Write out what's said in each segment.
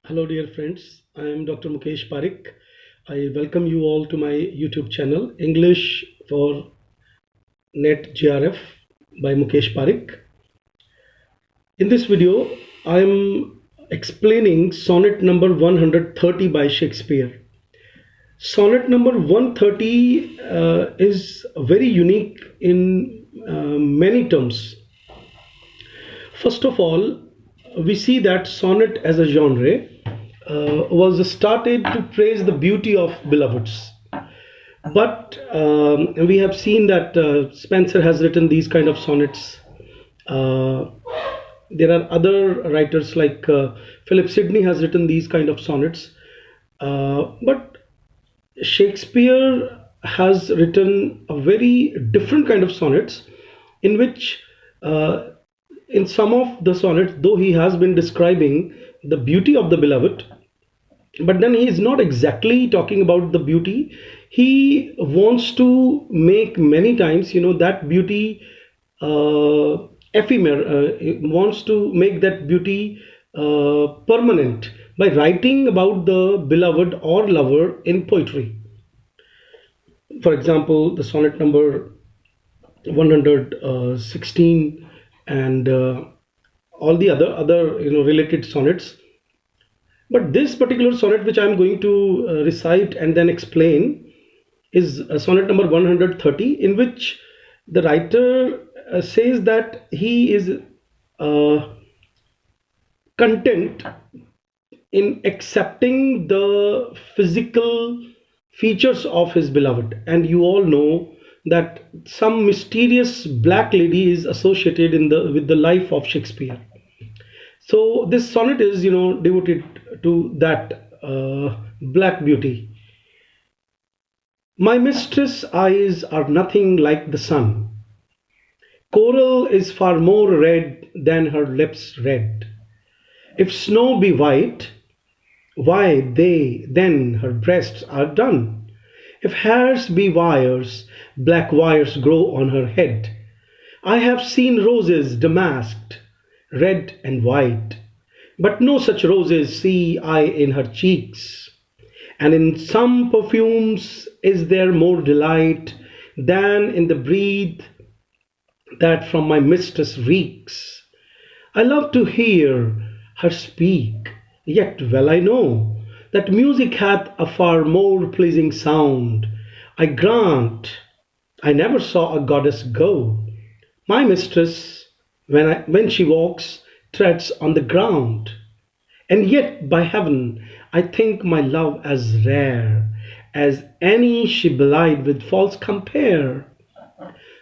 Hello, dear friends. I am Dr. Mukesh Pareek. I welcome you all to my YouTube channel, English for Net JRF by Mukesh Pareek. In this video, I am explaining sonnet number 130 by Shakespeare. Sonnet number 130 is very unique in many terms. First of all, we see that sonnet as a genre was started to praise the beauty of beloveds. But we have seen that Spenser has written these kind of sonnets. Uh, there are other writers like Philip Sidney has written these kind of sonnets. But Shakespeare has written a very different kind of sonnets in which in some of the sonnets, though he has been describing the beauty of the beloved, but then he is not exactly talking about the beauty. He wants to make many times, that beauty ephemer. He wants to make that beauty permanent by writing about the beloved or lover in poetry. For example, the sonnet number 116 and all the other related sonnets. But this particular sonnet which I am going to recite and then explain is sonnet number 130, in which the writer says that he is uh, content in accepting the physical features of his beloved. And you all know that some mysterious black lady is associated with the life of Shakespeare. So this sonnet is devoted to that black beauty. My mistress' eyes are nothing like the sun. Coral is far more red than her lips red. If snow be white, why they then her breasts are dun. If hairs be wires, black wires grow on her head. I have seen roses damasked, red and white, but no such roses see I in her cheeks. And in some perfumes is there more delight than in the breath that from my mistress reeks. I love to hear her speak, yet well I know that music hath a far more pleasing sound. I grant I never saw a goddess go. My mistress, when she walks, treads on the ground. And yet, by heaven, I think my love as rare as any she belied with false compare.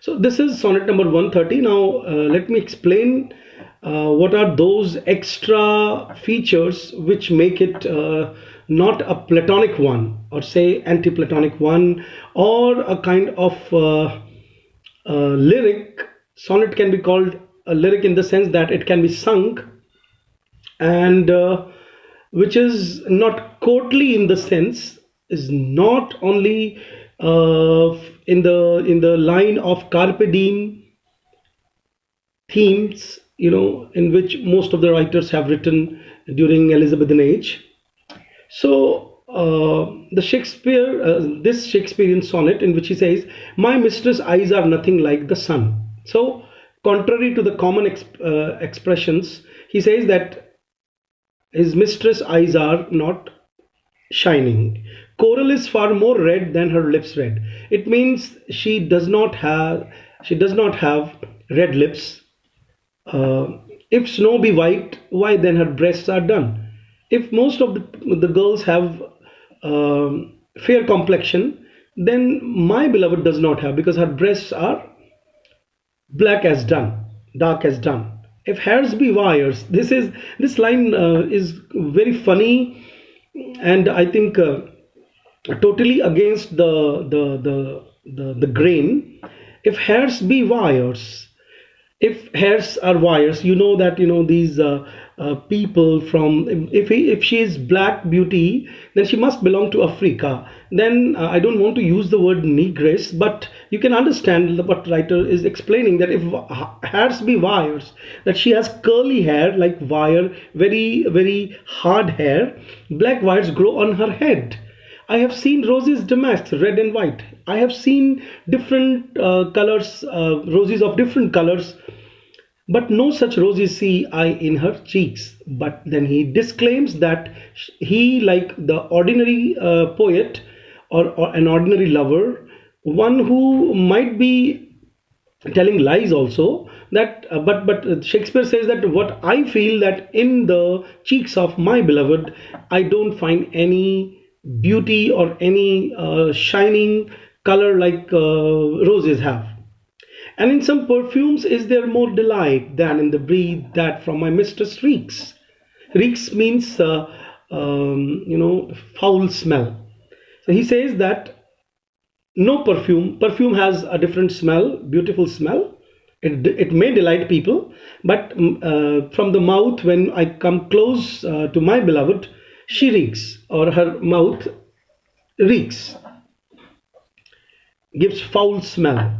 So this is sonnet number 130. Now let me explain what are those extra features which make it not a platonic one, or say anti-platonic one, or a kind of lyric. Sonnet can be called a lyric in the sense that it can be sung, and which is not courtly in the sense, is not only in the line of carpe diem themes, in which most of the writers have written during Elizabethan age. So this Shakespearean sonnet, in which he says, "My mistress' eyes are nothing like the sun." So, contrary to the common expressions, he says that his mistress' eyes are not shining. Coral is far more red than her lips red. It means she does not have red lips. If snow be white, why then her breasts are done. If most of the girls have fair complexion, then my beloved does not have, because her breasts are black as dun, dark as dun. If hairs be wires, this line is very funny, and I think totally against the grain. If hairs be wires, if hairs are wires, you know that these people from, if she is black beauty, then she must belong to Africa. Then I don't want to use the word negress, but you can understand what writer is explaining, that if hairs be wires, that she has curly hair like wire, very very hard hair, black wires grow on her head. I have seen roses damasked, red and white. I have seen different colors, roses of different colors, but no such roses see I in her cheeks. But then he disclaims that he, like the ordinary poet, or an ordinary lover, one who might be telling lies also, that but Shakespeare says that what I feel, that in the cheeks of my beloved I don't find any beauty or any shining color like roses have. And in some perfumes is there more delight than in the breath that from my mistress reeks. Reeks means foul smell. So he says that no perfume has a different smell, beautiful smell. It may delight people, but from the mouth, when I come close to my beloved, she reeks, or her mouth reeks, gives foul smell.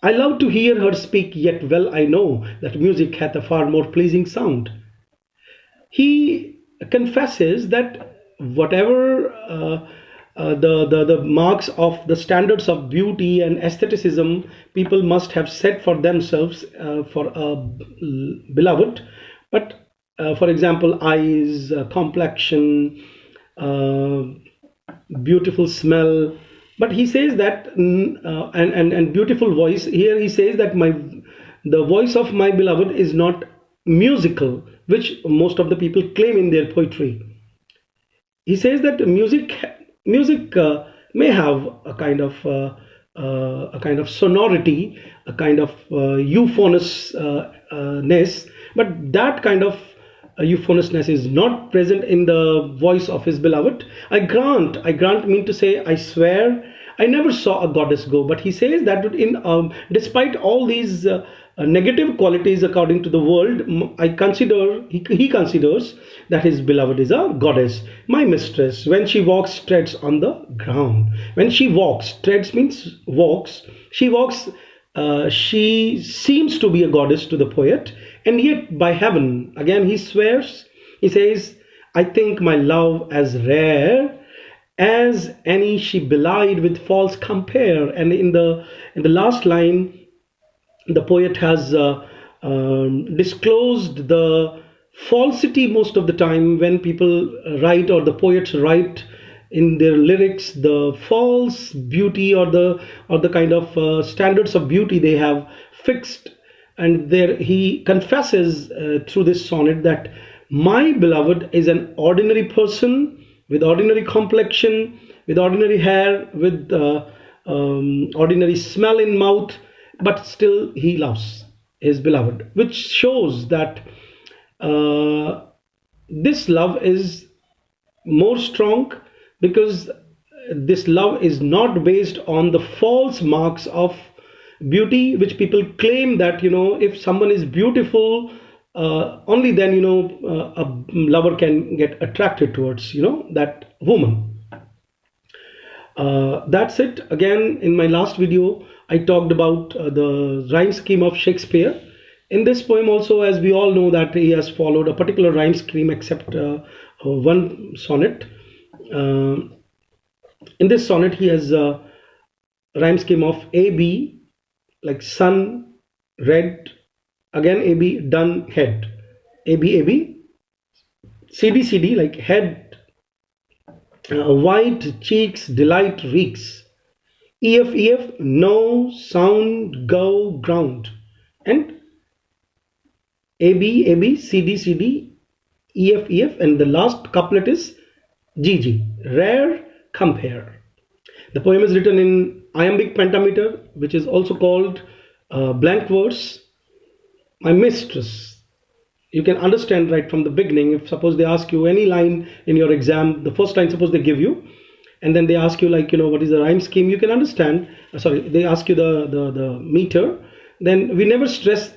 I love to hear her speak, yet well I know that music hath a far more pleasing sound. He confesses that whatever the marks of the standards of beauty and aestheticism people must have set for themselves for a beloved, but for example, eyes, complexion, uh, beautiful smell. But he says that and beautiful voice. Here he says that the voice of my beloved is not musical, which most of the people claim in their poetry. He says that music may have a kind of sonority, a kind of euphonous-ness, but that kind of euphoniousness is not present in the voice of his beloved. I grant, mean to say, I swear, I never saw a goddess go. But he says that in despite all these negative qualities according to the world, he considers that his beloved is a goddess. My mistress, when she walks, treads on the ground. When she walks, treads means walks. She walks. She seems to be a goddess to the poet, and yet by heaven, again he swears. He says, I think my love as rare as any she belied with false compare. And in the last line, the poet has disclosed the falsity most of the time when people write, or the poets write in their lyrics, the false beauty, or the kind of standards of beauty they have fixed. And there he confesses through this sonnet that my beloved is an ordinary person with ordinary complexion, with ordinary hair, with ordinary smell in mouth, but still he loves his beloved, which shows that this love is more strong, because this love is not based on the false marks of beauty, which people claim that if someone is beautiful, only then a lover can get attracted towards that woman. That's it. Again, in my last video I talked about the rhyme scheme of Shakespeare. In this poem also, as we all know, that he has followed a particular rhyme scheme, except one sonnet. In this sonnet he has a rhyme scheme of AB, like sun, red, again AB, done, head, AB, AB, CD, CD, like head, white, cheeks, delight, reeks, EF, EF, no, sound, go, ground, and AB, AB, CD, CD, EF, EF, and the last couplet is GG, rare, compare. The poem is written in iambic pentameter, which is also called blank verse. My mistress. You can understand right from the beginning. If suppose they ask you any line in your exam, the first line suppose they give you, and then they ask you what is the rhyme scheme, you can understand. Sorry, they ask you the meter. Then we never stress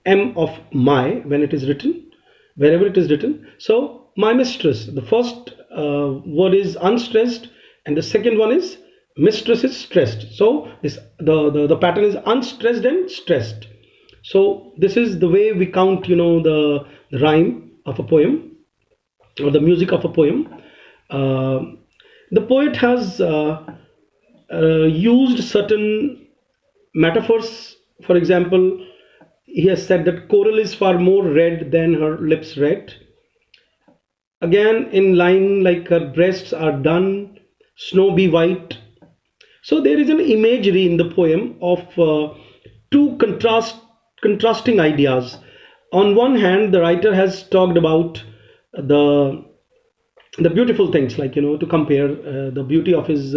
M of my when it is written, wherever it is written. So my mistress, the first word is unstressed, and the second one is mistress is stressed. So this the pattern is unstressed and stressed. So this is the way we count, the rhyme of a poem or the music of a poem. The poet has used certain metaphors. For example, he has said that coral is far more red than her lips red. Again, in line like her breasts are done, snow be white. So there is an imagery in the poem of two contrasting ideas. On one hand, the writer has talked about the beautiful things, like, to compare the beauty of his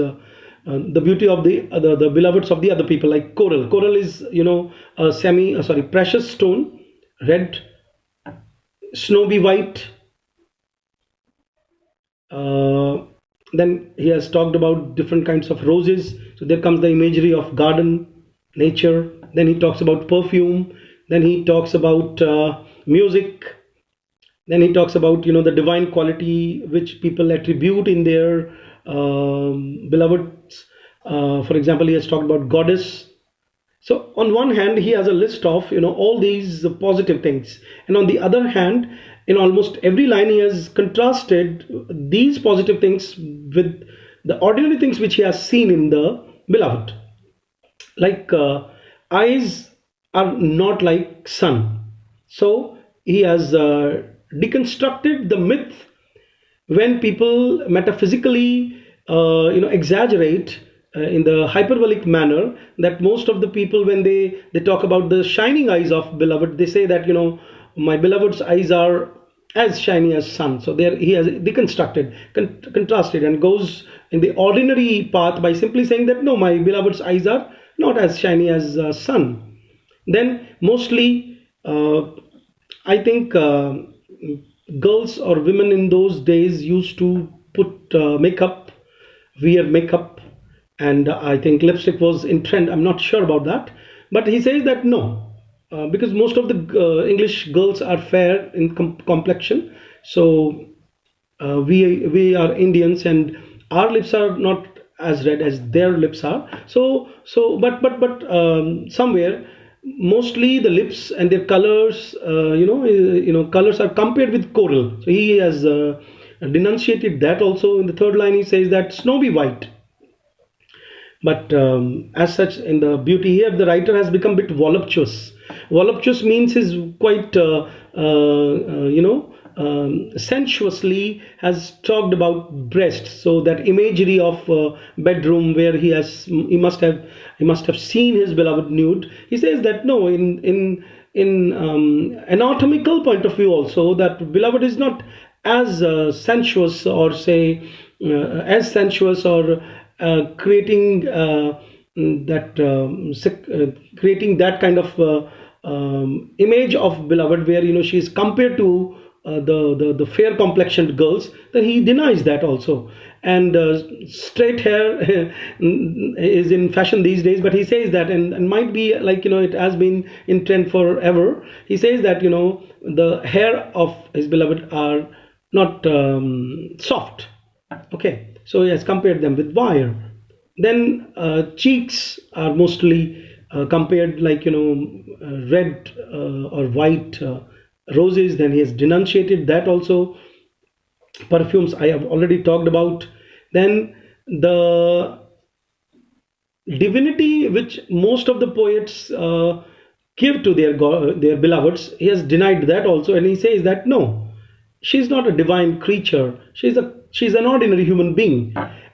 the beauty of the beloveds of the other people, like coral. Coral is, a precious stone, red. Snow be white. Then he has talked about different kinds of roses. So there comes the imagery of garden, nature. Then he talks about perfume. Then he talks about music. Then he talks about, the divine quality which people attribute in their beloveds. For example, he has talked about goddess. So on one hand, he has a list of, all these positive things, and on the other hand, in almost every line, he has contrasted these positive things with the ordinary things which he has seen in the beloved. Like eyes are not like sun. So he has deconstructed the myth when people metaphysically, exaggerate in the hyperbolic manner, that most of the people, when they talk about the shining eyes of beloved, they say that, my beloved's eyes are as shiny as sun. So there he has deconstructed, contrasted, and goes in the ordinary path by simply saying that no, my beloved's eyes are not as shiny as sun. Then mostly, I think girls or women in those days used to put makeup, wear makeup, and I think lipstick was in trend. I'm not sure about that, but he says that no, because most of the English girls are fair in complexion. So we are Indians, and our lips are not as red as their lips are. But somewhere, mostly the lips and their colors, colors are compared with coral. So he has denunciated that also. In the third line, he says that snow be white. But as such, in the beauty here, the writer has become a bit voluptuous. Voluptuous means he's quite, sensuously has talked about breasts. So that imagery of bedroom where he must have seen his beloved nude. He says that no, in anatomical point of view also, that beloved is not as sensuous, or say as sensuous, or creating that kind of image of beloved, where she is compared to the fair complexioned girls. Then he denies that also. And straight hair is in fashion these days, but he says that, and might be like, it has been in trend forever. He says that, the hair of his beloved are not soft. Okay, so he has compared them with wire. Then cheeks are mostly compared like, red or white roses. Then he has denunciated that also. Perfumes I have already talked about. Then the divinity which most of the poets give to their beloveds, he has denied that also, and he says that no, she's not a divine creature. She's an ordinary human being,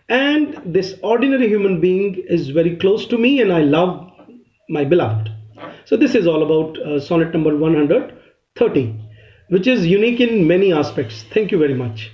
and this ordinary human being is very close to me, and I love my beloved. So this is all about sonnet number 130, which is unique in many aspects. Thank you very much.